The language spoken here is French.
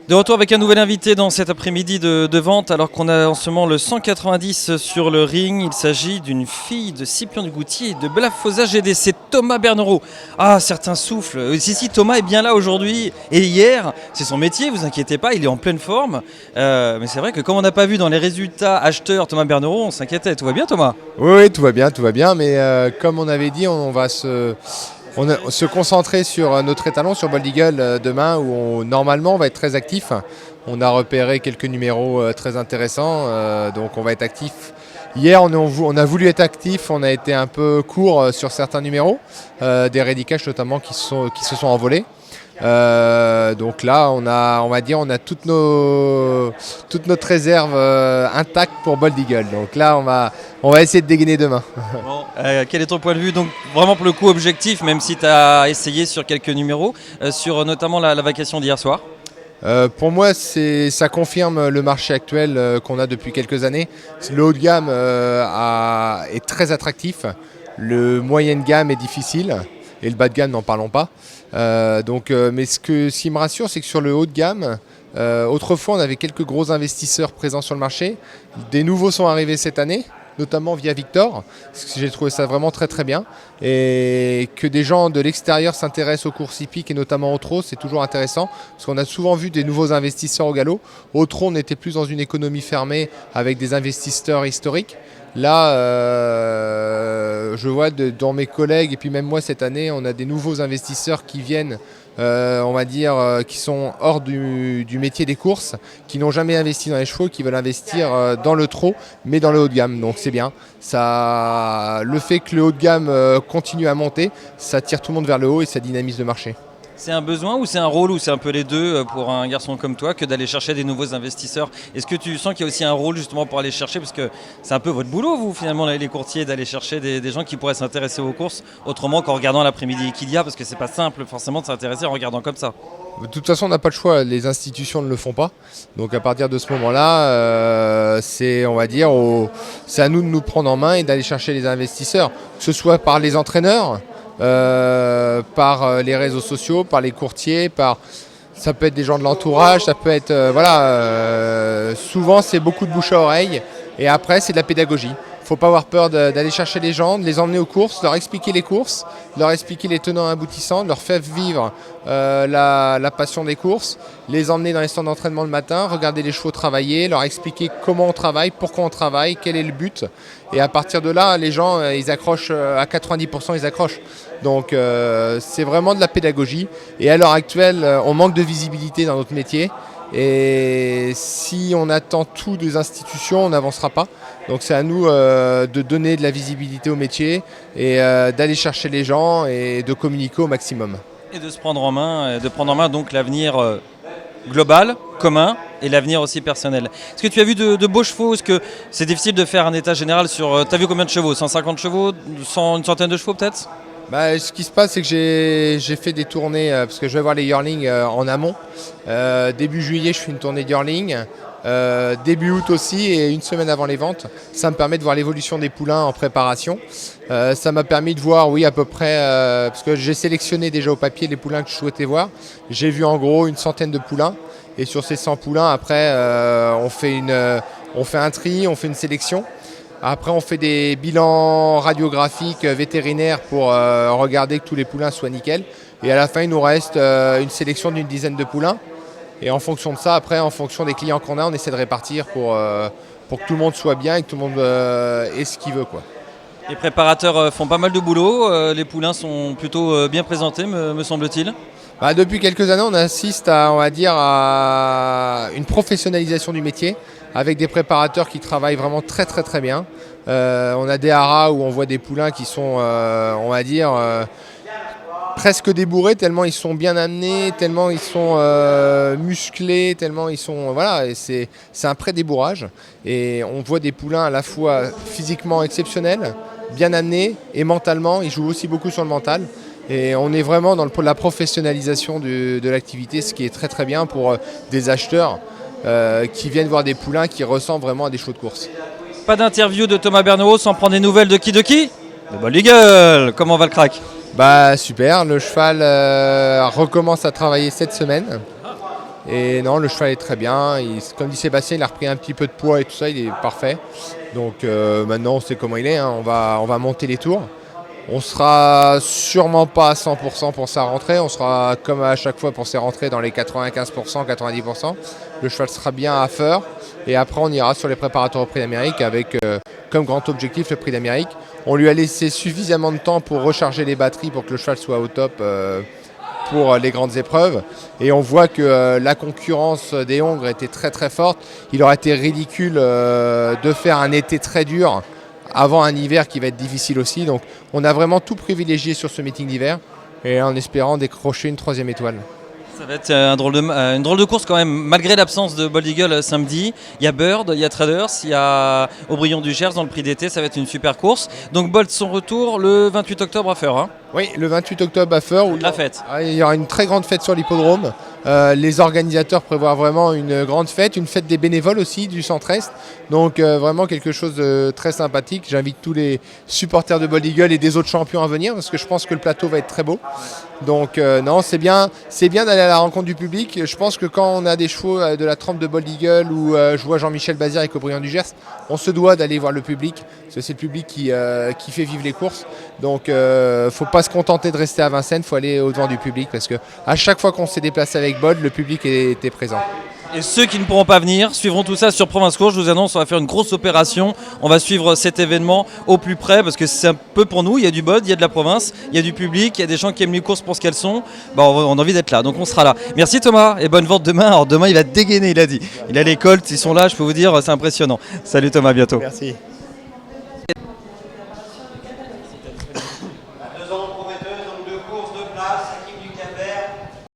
De retour avec un nouvel invité dans cet après-midi de vente, alors qu'on a en ce moment le 190 sur le ring. Il s'agit d'une fille de Scipion du Goutier et de Blafosa GDC, Thomas Bernereau. Ah, certains soufflent. Si, Thomas est bien là aujourd'hui et hier. C'est son métier, vous inquiétez pas, il est en pleine forme. Mais c'est vrai que comme on n'a pas vu dans les résultats acheteurs Thomas Bernereau, on s'inquiétait. Tout va bien, Thomas? Oui, tout va bien. Mais comme on avait dit, on va se concentrer sur notre étalon, sur Bold Eagle demain, où normalement on va être très actif. On a repéré quelques numéros très intéressants, donc on va être actif. Hier, on a voulu être actif, on a été un peu court sur certains numéros, des ready cash notamment qui se sont envolés. Donc là, on a toute notre réserve intacte pour Bold Eagle. Donc là, on va essayer de dégainer demain. Bon, quel est ton point de vue? Donc vraiment pour le coup objectif, même si tu as essayé sur quelques numéros, sur notamment la vacation d'hier soir. Pour moi, ça confirme le marché actuel qu'on a depuis quelques années. Le haut de gamme est très attractif, le moyen de gamme est difficile et le bas de gamme, n'en parlons pas. Mais ce qui me rassure, c'est que sur le haut de gamme, autrefois on avait quelques gros investisseurs présents sur le marché. Des nouveaux sont arrivés cette année, notamment via Victor. J'ai trouvé ça vraiment très très bien. Et que des gens de l'extérieur s'intéressent aux courses hippiques et notamment au trot, c'est toujours intéressant. Parce qu'on a souvent vu des nouveaux investisseurs au galop. Au trot, on était plus dans une économie fermée avec des investisseurs historiques. Là, je vois dans mes collègues et puis même moi cette année, on a des nouveaux investisseurs qui viennent, qui sont hors du métier des courses, qui n'ont jamais investi dans les chevaux, qui veulent investir dans le trot, mais dans le haut de gamme. Donc c'est bien. Le fait que le haut de gamme continue à monter, ça tire tout le monde vers le haut et ça dynamise le marché. C'est un besoin ou c'est un rôle ou c'est un peu les deux pour un garçon comme toi que d'aller chercher des nouveaux investisseurs? Est-ce que tu sens qu'il y a aussi un rôle justement pour aller chercher, parce que c'est un peu votre boulot vous finalement les courtiers, d'aller chercher des gens qui pourraient s'intéresser aux courses autrement qu'en regardant l'après-midi qu'il y a, parce que c'est pas simple forcément de s'intéresser en regardant comme ça. De toute façon, on n'a pas le choix, les institutions ne le font pas. Donc à partir de ce moment-là, c'est à nous de nous prendre en main et d'aller chercher les investisseurs, que ce soit par les entraîneurs, par les réseaux sociaux, par les courtiers, ça peut être des gens de l'entourage, ça peut être souvent c'est beaucoup de bouche à oreille et après c'est de la pédagogie. Il ne faut pas avoir peur d'aller chercher les gens, de les emmener aux courses, leur expliquer les courses, leur expliquer les tenants et aboutissants, leur faire vivre la passion des courses, les emmener dans les stands d'entraînement le matin, regarder les chevaux travailler, leur expliquer comment on travaille, pourquoi on travaille, quel est le but. Et à partir de là, les gens, ils accrochent à 90%, ils accrochent. Donc c'est vraiment de la pédagogie. Et à l'heure actuelle, on manque de visibilité dans notre métier. Et si on attend tout des institutions, on n'avancera pas. Donc c'est à nous de donner de la visibilité au métier et d'aller chercher les gens et de communiquer au maximum. Et de se prendre en main, donc l'avenir global, commun, et l'avenir aussi personnel. Est-ce que tu as vu de beaux chevaux? Est-ce que c'est difficile de faire un état général sur... tu as vu combien de chevaux? 150 chevaux? Une centaine de chevaux peut-être? Ce qui se passe, c'est que j'ai fait des tournées, parce que je vais voir les yearlings en amont. Début juillet, je fais une tournée de yearling. Début août aussi, et une semaine avant les ventes. Ça me permet de voir l'évolution des poulains en préparation. Ça m'a permis de voir, oui, à peu près, parce que j'ai sélectionné déjà au papier les poulains que je souhaitais voir. J'ai vu en gros une centaine de poulains. Et sur ces 100 poulains, après, on fait un tri, on fait une sélection. Après, on fait des bilans radiographiques vétérinaires pour regarder que tous les poulains soient nickel. Et à la fin, il nous reste une sélection d'une dizaine de poulains. Et en fonction de ça, après, en fonction des clients qu'on a, on essaie de répartir pour que tout le monde soit bien et que tout le monde ait ce qu'il veut, quoi. Les préparateurs font pas mal de boulot. Les poulains sont plutôt bien présentés, me semble-t-il. Depuis quelques années, on assiste à une professionnalisation du métier avec des préparateurs qui travaillent vraiment très très très bien. On a des haras où on voit des poulains qui sont, presque débourrés, tellement ils sont bien amenés, tellement ils sont musclés, tellement ils sont... Voilà, et c'est un pré-débourrage. Et on voit des poulains à la fois physiquement exceptionnels, bien amenés, et mentalement, ils jouent aussi beaucoup sur le mental. Et on est vraiment dans la professionnalisation de l'activité, ce qui est très très bien pour des acheteurs qui viennent voir des poulains qui ressemblent vraiment à des chevaux de course. Pas d'interview de Thomas Bernereau sans prendre des nouvelles de qui? De Bold Eagle. Comment va le crack? Super, le cheval recommence à travailler cette semaine. Et non, le cheval est très bien. Comme dit Sébastien, il a repris un petit peu de poids et tout ça, il est parfait. Donc maintenant, on sait comment il est. Hein. On va monter les tours. On sera sûrement pas à 100% pour sa rentrée. On sera comme à chaque fois pour ses rentrées dans les 95%, 90%. Le cheval sera bien à feur. Et après, on ira sur les préparateurs au Prix d'Amérique avec comme grand objectif le Prix d'Amérique. On lui a laissé suffisamment de temps pour recharger les batteries pour que le cheval soit au top pour les grandes épreuves. Et on voit que la concurrence des Hongres était très très forte. Il aurait été ridicule de faire un été très dur avant un hiver qui va être difficile aussi. Donc on a vraiment tout privilégié sur ce meeting d'hiver et en espérant décrocher une 3e étoile. Ça va être une drôle de course quand même, malgré l'absence de Bold Eagle samedi. Il y a Bird, il y a Traders, il y a Aubryon du Gers dans le prix d'été, ça va être une super course. Donc Bold son retour le 28 octobre à Feur. Hein. Oui, le 28 octobre à Feur. La fête. Il y aura une très grande fête sur l'hippodrome. Les organisateurs prévoient vraiment une grande fête, une fête des bénévoles aussi du Centre-Est. Donc vraiment quelque chose de très sympathique. J'invite tous les supporters de Bold Eagle et des autres champions à venir parce que je pense que le plateau va être très beau. Donc non, c'est bien d'aller à la rencontre du public. Je pense que quand on a des chevaux de la trempe de Bold Eagle ou je vois Jean-Michel Bazir avec Aubryon du Gers, on se doit d'aller voir le public. Parce que c'est le public qui fait vivre les courses. Donc faut pas se contenter de rester à Vincennes, faut aller au-devant du public parce que à chaque fois qu'on s'est déplacé avec Bold, le public était présent. Et ceux qui ne pourront pas venir suivront tout ça sur Province Course. Je vous annonce, on va faire une grosse opération. On va suivre cet événement au plus près parce que c'est un peu pour nous. Il y a du Bold, il y a de la province, il y a du public, il y a des gens qui aiment les courses pour ce qu'elles sont. On a envie d'être là, donc on sera là. Merci Thomas et bonne vente demain. Alors demain, il va dégainer, il a dit. Il a les colts, ils sont là, je peux vous dire, c'est impressionnant. Salut Thomas, à bientôt. Merci.